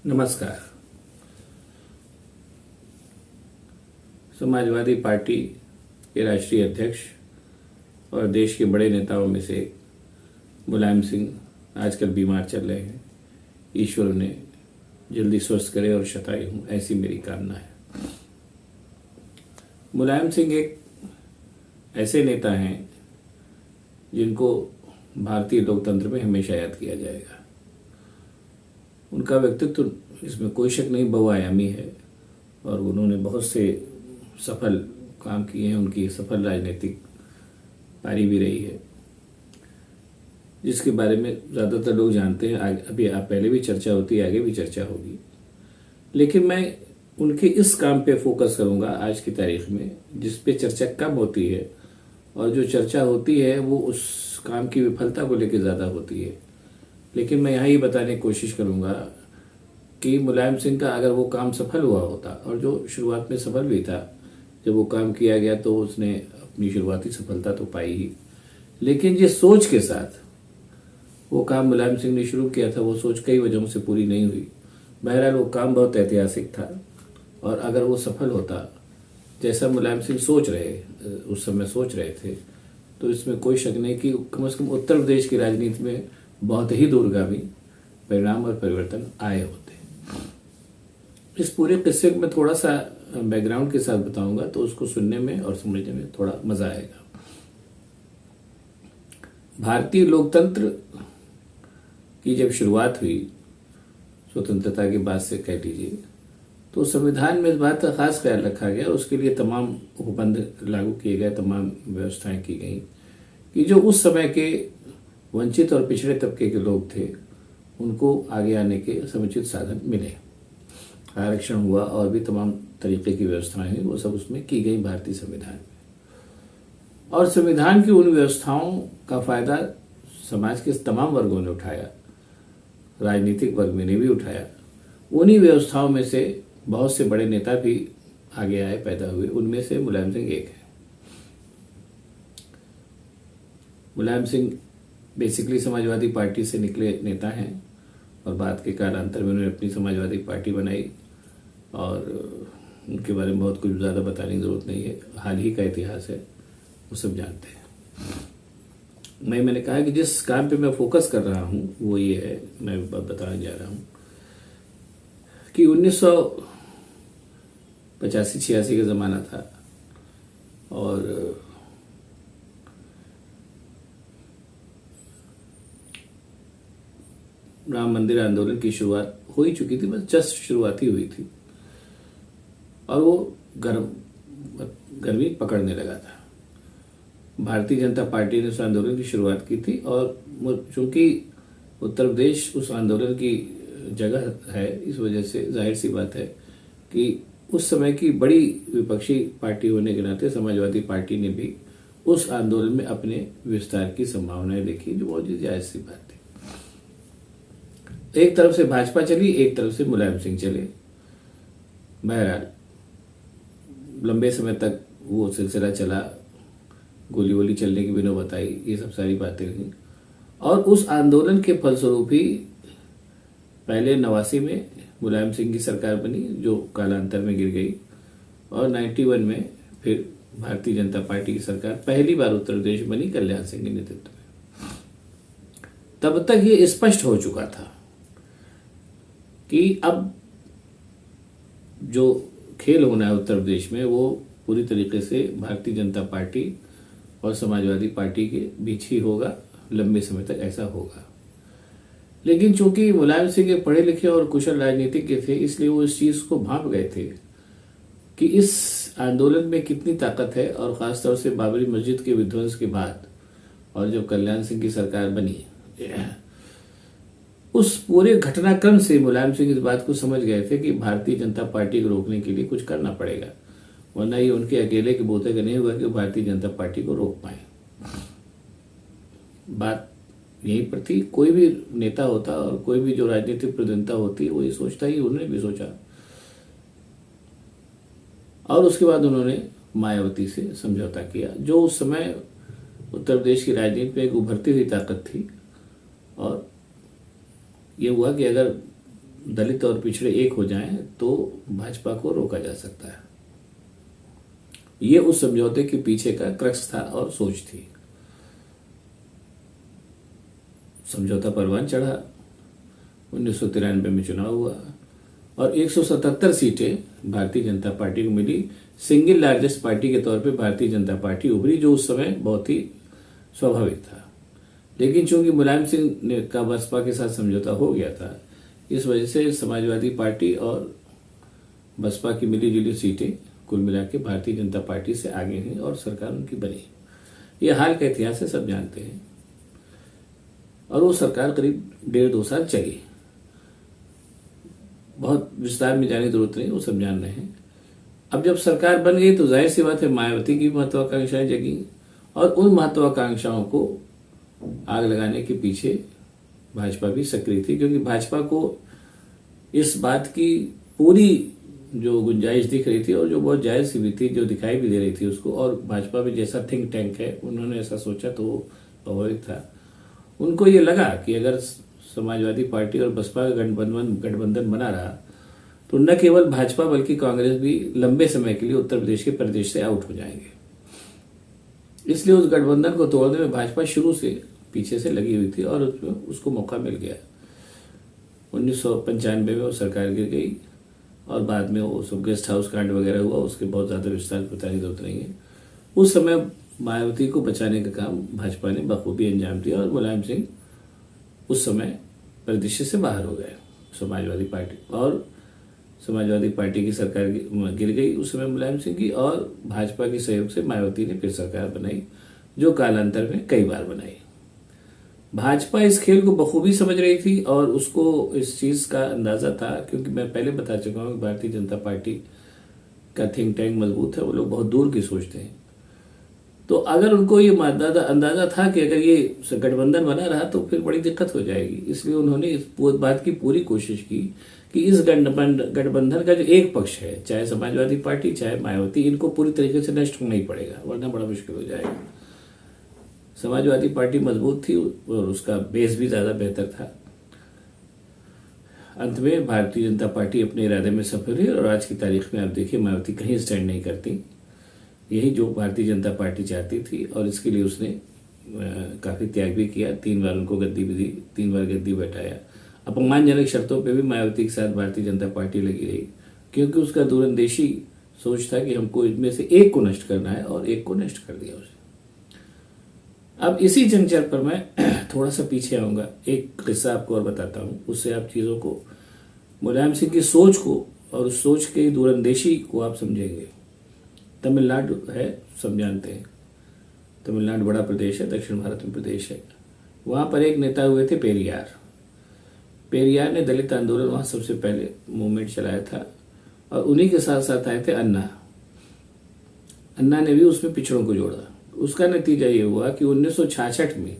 नमस्कार। समाजवादी पार्टी के राष्ट्रीय अध्यक्ष और देश के बड़े नेताओं में से मुलायम सिंह आजकल बीमार चल रहे हैं। ईश्वर उन्हें जल्दी स्वस्थ करे और शतायु ऐसी मेरी कामना है। मुलायम सिंह एक ऐसे नेता हैं जिनको भारतीय लोकतंत्र में हमेशा याद किया जाएगा। उनका व्यक्तित्व इसमें कोई शक नहीं बहुआयामी है और उन्होंने बहुत से सफल काम किए हैं। उनकी सफल राजनीतिक पारी भी रही है जिसके बारे में ज़्यादातर लोग जानते हैं। अभी पहले भी चर्चा होती है, आगे भी चर्चा होगी, लेकिन मैं उनके इस काम पे फोकस करूंगा आज की तारीख में जिस पे चर्चा कम होती है, और जो चर्चा होती है वो उस काम की विफलता को लेकर ज़्यादा होती है। लेकिन मैं यहाँ ये बताने की कोशिश करूंगा कि मुलायम सिंह का अगर वो काम सफल हुआ होता, और जो शुरुआत में सफल भी था, जब वो काम किया गया तो उसने अपनी शुरुआती सफलता तो पाई ही, लेकिन जिस सोच के साथ वो काम मुलायम सिंह ने शुरू किया था वो सोच कई वजहों से पूरी नहीं हुई। बहरहाल वो काम बहुत ऐतिहासिक था और अगर वो सफल होता जैसा मुलायम सिंह उस समय सोच रहे थे, तो इसमें कोई शक नहीं कि कम से कम उत्तर प्रदेश की राजनीति में बहुत ही दूरगामी परिणाम और परिवर्तन आए होते। इस पूरे किस्से को मैं थोड़ा सा बैकग्राउंड के साथ बताऊंगा तो उसको सुनने में और समझने में थोड़ा मजा आएगा। भारतीय लोकतंत्र की जब शुरुआत हुई स्वतंत्रता के बाद से कह लीजिए, तो संविधान में इस बात का खास ख्याल रखा गया, उसके लिए तमाम उपबंध लागू किए गए, तमाम व्यवस्थाएं की गई कि जो उस समय के वंचित और पिछड़े तबके के लोग थे उनको आगे आने के समुचित साधन मिले। आरक्षण हुआ और भी तमाम तरीके की व्यवस्थाएं हुई, वो सब उसमें की गई भारतीय संविधान में। और संविधान की उन व्यवस्थाओं का फायदा समाज के तमाम वर्गों ने उठाया, राजनीतिक वर्ग ने भी उठाया। उन्हीं व्यवस्थाओं में से बहुत से बड़े नेता भी आगे आए, पैदा हुए। उनमें से मुलायम सिंह एक है। मुलायम सिंह बेसिकली समाजवादी पार्टी से निकले नेता हैं और बाद के कालांतर में उन्होंने अपनी समाजवादी पार्टी बनाई और उनके बारे में बहुत कुछ ज़्यादा बताने की ज़रूरत नहीं है, हाल ही का इतिहास है, वो सब जानते हैं। मैंने कहा कि जिस काम पे मैं फोकस कर रहा हूँ वो ये है, मैं बताने जा रहा हूँ कि 1985-86 का ज़माना था और राम मंदिर आंदोलन की शुरुआत हो ही चुकी थी, बस जस्ट शुरुआत ही हुई थी और वो गर्मी पकड़ने लगा था। भारतीय जनता पार्टी ने उस आंदोलन की शुरुआत की थी और चूंकि उत्तर प्रदेश उस आंदोलन की जगह है, इस वजह से जाहिर सी बात है कि उस समय की बड़ी विपक्षी पार्टी होने के नाते समाजवादी पार्टी ने भी उस आंदोलन में अपने विस्तार की संभावनाएं देखी, जो बहुत ही जायज सी बात थी। एक तरफ से भाजपा चली, एक तरफ से मुलायम सिंह चले। बहरहाल लंबे समय तक वो सिलसिला चला, गोली वोली चलने की भी नौबत आई, ये सब सारी बातें हुई। और उस आंदोलन के फलस्वरूप ही पहले 89 में मुलायम सिंह की सरकार बनी जो कालांतर में गिर गई, और 91 में फिर भारतीय जनता पार्टी की सरकार पहली बार उत्तर प्रदेश बनी कल्याण सिंह के नेतृत्व में। तब तक ये स्पष्ट हो चुका था कि अब जो खेल होना है उत्तर प्रदेश में वो पूरी तरीके से भारतीय जनता पार्टी और समाजवादी पार्टी के बीच ही होगा, लंबे समय तक ऐसा होगा। लेकिन चूंकि मुलायम सिंह एक पढ़े लिखे और कुशल राजनीतिज्ञ थे, इसलिए वो इस चीज को भांप गए थे कि इस आंदोलन में कितनी ताकत है, और खासतौर से बाबरी मस्जिद के विध्वंस के बाद और जब कल्याण सिंह की सरकार बनी, उस पूरे घटनाक्रम से मुलायम सिंह इस बात को समझ गए थे कि भारतीय जनता पार्टी को रोकने के लिए कुछ करना पड़ेगा, वरना ये उनके अकेले के बोते का नहीं होगा कि भारतीय जनता पार्टी को रोक पाए। बात यहीं पर थी। कोई भी नेता होता और कोई भी जो राजनीतिक प्रतिनिधिता होती वो ये सोचता ही, उन्होंने भी सोचा। और उसके बाद उन्होंने मायावती से समझौता किया, जो उस समय उत्तर प्रदेश की राजनीति में एक उभरती हुई ताकत थी। और ये हुआ कि अगर दलित और पिछड़े एक हो जाएं तो भाजपा को रोका जा सकता है। ये उस समझौते के पीछे का क्रक्स था और सोच थी। समझौता परवान चढ़ा, 1993 में चुनाव हुआ और 177 सीटें भारतीय जनता पार्टी को मिली। सिंगल लार्जेस्ट पार्टी के तौर पे भारतीय जनता पार्टी उभरी, जो उस समय बहुत ही स्वाभाविक था। लेकिन चूंकि मुलायम सिंह का बसपा के साथ समझौता हो गया था, इस वजह से समाजवादी पार्टी और बसपा की मिली जुली सीटें कुल मिला के भारतीय जनता पार्टी से आगे हैं और सरकार उनकी बनी। ये हाल का इतिहास है, सब जानते हैं। और वो सरकार करीब 1.5-2 साल चली। बहुत विस्तार में जाने की जरूरत नहीं, वो सब जान रहे हैं। अब जब सरकार बन गई तो जाहिर सी बात है मायावती की महत्वाकांक्षाएं जगी और उन महत्वाकांक्षाओं को आग लगाने के पीछे भाजपा भी सक्रिय थी, क्योंकि भाजपा को इस बात की पूरी जो गुंजाइश दिख रही थी और जो बहुत जायज सी भी थी, जो दिखाई भी दे रही थी उसको। और भाजपा में जैसा थिंक टैंक है, उन्होंने ऐसा सोचा तो वो स्वाभाविक था। उनको ये लगा कि अगर समाजवादी पार्टी और बसपा का गठबंधन बना रहा तो न केवल भाजपा बल्कि कांग्रेस भी लंबे समय के लिए उत्तर प्रदेश के प्रदेश से आउट हो जाएंगे। इसलिए उस गठबंधन को तोड़ने में भाजपा शुरू से पीछे से लगी हुई थी और उसको मौका मिल गया। 1995 में वो सरकार गिर गई और बाद में वो सब गेस्ट हाउस कांड वगैरह हुआ, उसके बहुत ज्यादा विस्तार बताने की जरूरत नहीं है। उस समय मायावती को बचाने का काम भाजपा ने बखूबी अंजाम दिया और मुलायम सिंह उस समय परिदृश्य से बाहर हो गए। समाजवादी पार्टी की सरकार गिर गई उस समय मुलायम सिंह की, और भाजपा के सहयोग से मायावती ने फिर सरकार बनाई, जो कालांतर में कई बार बनाई। भाजपा इस खेल को बखूबी समझ रही थी और उसको इस चीज का अंदाजा था, क्योंकि मैं पहले बता चुका हूं कि भारतीय जनता पार्टी का थिंक टैंक मजबूत है, वो लोग बहुत दूर की सोचते हैं। तो अगर उनको ये अंदाजा था कि अगर ये गठबंधन बना रहा तो फिर बड़ी दिक्कत हो जाएगी, इसलिए उन्होंने इस बात की पूरी कोशिश की कि इस गठबंधन का जो एक पक्ष है, चाहे समाजवादी पार्टी चाहे मायावती, इनको पूरी तरीके से नष्ट होना ही पड़ेगा, वरना बड़ा मुश्किल हो जाएगा। समाजवादी पार्टी मजबूत थी और उसका बेस भी ज्यादा बेहतर था। अंत में भारतीय जनता पार्टी अपने इरादे में सफल हुई और आज की तारीख में आप देखिए मायावती कहीं स्टैंड नहीं करती। यही जो भारतीय जनता पार्टी चाहती थी और इसके लिए उसने काफी त्याग भी किया। 3 बार उनको गद्दी भी दी, 3 बार गद्दी बैठाया। अपमानजनक शर्तों पे भी मायावती के साथ भारतीय जनता पार्टी लगी रही, क्योंकि उसका दूरंदेशी सोच था कि हमको इनमें से एक को नष्ट करना है, और एक को नष्ट कर दिया उसने। अब इसी जंक्चर पर मैं थोड़ा सा पीछे आऊंगा, एक किस्सा आपको और बताता हूं, उससे आप चीजों को, मुलायम सिंह की सोच को और उस सोच की दूरंदेशी को आप समझेंगे। तमिलनाडु है, सब जानते हैं, तमिलनाडु बड़ा प्रदेश है, दक्षिण भारत में प्रदेश है। वहां पर एक नेता हुए थे पेरियार ने दलित आंदोलन वहां सबसे पहले मूवमेंट चलाया था, और उन्हीं के साथ साथ आए थे अन्ना ने भी उसमें पिछड़ों को जोड़ा। उसका नतीजा ये हुआ कि 1966 में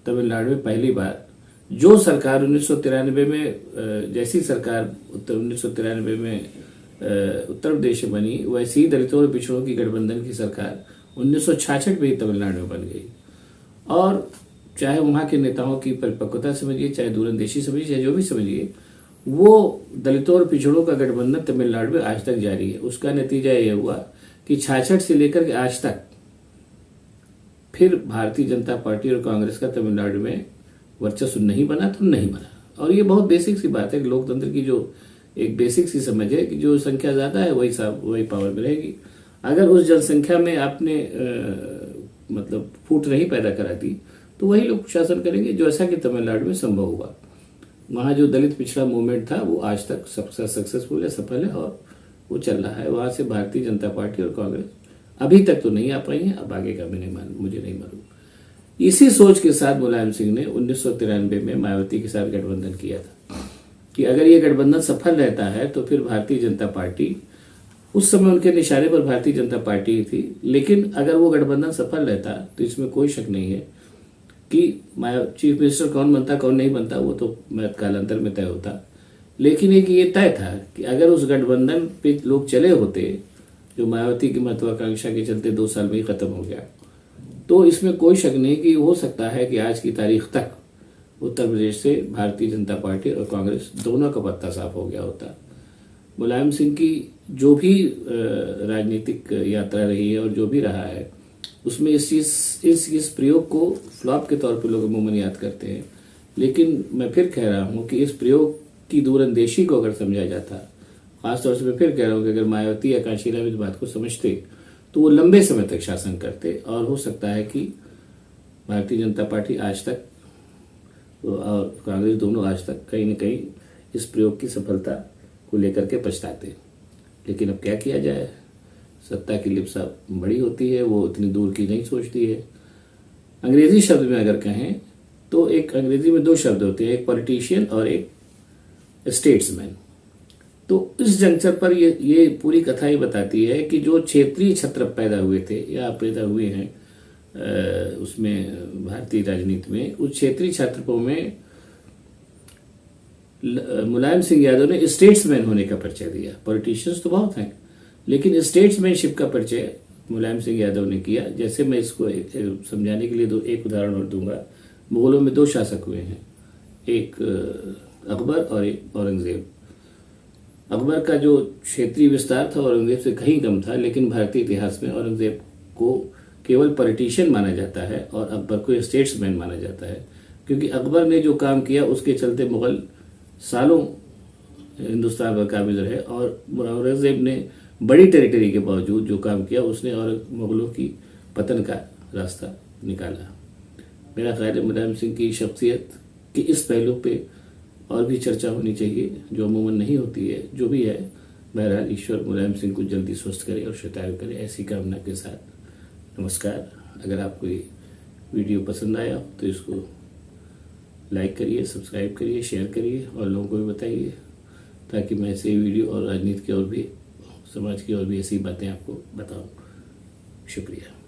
तमिलनाडु में पहली बार जो सरकार 1993 में, जैसी सरकार 1993 में उत्तर प्रदेश में बनी, वैसी ही दलितों और पिछड़ों की गठबंधन की सरकार 1966 में ही तमिलनाडु में बन गई। और चाहे वहां के नेताओं की परिपक्वता समझिए, चाहे दूरंदेशी समझिए, चाहे जो भी समझिए, वो दलितों और पिछड़ों का गठबंधन तमिलनाडु में आज तक जारी है। उसका नतीजा यह हुआ कि 66 से लेकर के आज तक फिर भारतीय जनता पार्टी और कांग्रेस का तमिलनाडु में वर्चस्व नहीं बना तो नहीं बना। और ये बहुत बेसिक सी बात है कि लोकतंत्र की जो एक बेसिक सी समझ है कि जो संख्या ज्यादा है वही पावर में रहेगी। अगर उस जनसंख्या में आपने मतलब फूट नहीं पैदा करा दी तो वही लोग शासन करेंगे, जो ऐसा कि तमिलनाडु में संभव हुआ। वहां जो दलित पिछड़ा मूवमेंट था वो आज तक सबसे सक्सेसफुल है, सफल है, और वो चल रहा है। वहां से भारतीय जनता पार्टी और कांग्रेस अभी तक तो नहीं आ पाई है, अब आगे का मुझे नहीं मालूम। इसी सोच के साथ मुलायम सिंह ने 1993 में मायावती के साथ गठबंधन किया था कि अगर ये गठबंधन सफल रहता है तो फिर भारतीय जनता पार्टी, उस समय उनके निशाने पर भारतीय जनता पार्टी ही थी, लेकिन अगर वो गठबंधन सफल रहता तो इसमें कोई शक नहीं है कि चीफ मिनिस्टर कौन बनता कौन नहीं बनता वो तो कालांतर में तय होता। लेकिन एक ये तय था कि अगर उस गठबंधन पे लोग चले होते, जो मायावती की महत्वाकांक्षा के चलते 2 साल में ही खत्म हो गया, तो इसमें कोई शक नहीं कि हो सकता है कि आज की तारीख तक उत्तर प्रदेश से भारतीय जनता पार्टी और कांग्रेस दोनों का पत्ता साफ हो गया होता। मुलायम सिंह की जो भी राजनीतिक यात्रा रही है और जो भी रहा है, उसमें इस प्रयोग को फ्लॉप के तौर पर लोग अमूमन याद करते हैं। लेकिन मैं फिर कह रहा हूं कि इस प्रयोग की दूरंदेशी को अगर समझा जाता, खासतौर से मैं फिर कह रहा हूं कि अगर मायावती या कांशीराम इस बात को समझते तो वो लंबे समय तक शासन करते, और हो सकता है कि भारतीय जनता पार्टी आज तक और कांग्रेस दोनों आज तक कहीं न कहीं इस प्रयोग की सफलता को लेकर के पछताते। लेकिन अब क्या किया जाए, सत्ता की लिप्सा बड़ी होती है, वो इतनी दूर की नहीं सोचती है। अंग्रेजी शब्द में अगर कहें तो एक अंग्रेजी में दो शब्द होते हैं, एक पॉलिटिशियन और एक स्टेट्समैन। तो इस जंक्शन पर ये पूरी कथा ही बताती है कि जो क्षेत्रीय छत्र पैदा हुए थे या पैदा हुए हैं उसमें भारतीय राजनीति में, उस क्षेत्रीय छत्रपों में मुलायम सिंह यादव ने स्टेट्समैन होने का परिचय दिया। पॉलिटिशियंस तो बहुत हैं, लेकिन स्टेट्समैनशिप का परिचय मुलायम सिंह यादव ने किया। जैसे मैं इसको समझाने के लिए एक उदाहरण और दूंगा। मुगलों में दो शासक हुए हैं, एक अकबर और एक औरंगजेब। अकबर का जो क्षेत्रीय विस्तार था औरंगजेब से कहीं कम था, लेकिन भारतीय इतिहास में औरंगजेब को केवल पॉलिटिशियन माना जाता है और अकबर को स्टेट्समैन माना जाता है, क्योंकि अकबर ने जो काम किया उसके चलते मुगल सालों हिंदुस्तान पर काबिज रहे, और औरंगजेब ने बड़ी टेरिटरी के बावजूद जो काम किया उसने और मुगलों की पतन का रास्ता निकाला। मेरा ख्याल है मुलायम सिंह की शख्सियत के इस पहलू पे और भी चर्चा होनी चाहिए, जो अमूमन नहीं होती है। जो भी है, बहरहाल ईश्वर मुलायम सिंह को जल्दी स्वस्थ करे और शतायु करे, ऐसी कामना के साथ नमस्कार। अगर आपको ये वीडियो पसंद आया तो इसको लाइक करिए, सब्सक्राइब करिए, शेयर करिए और लोगों को भी बताइए, ताकि मैं ऐसे वीडियो और राजनीति की और भी, समाज की और भी ऐसी बातें आपको बताऊं। शुक्रिया।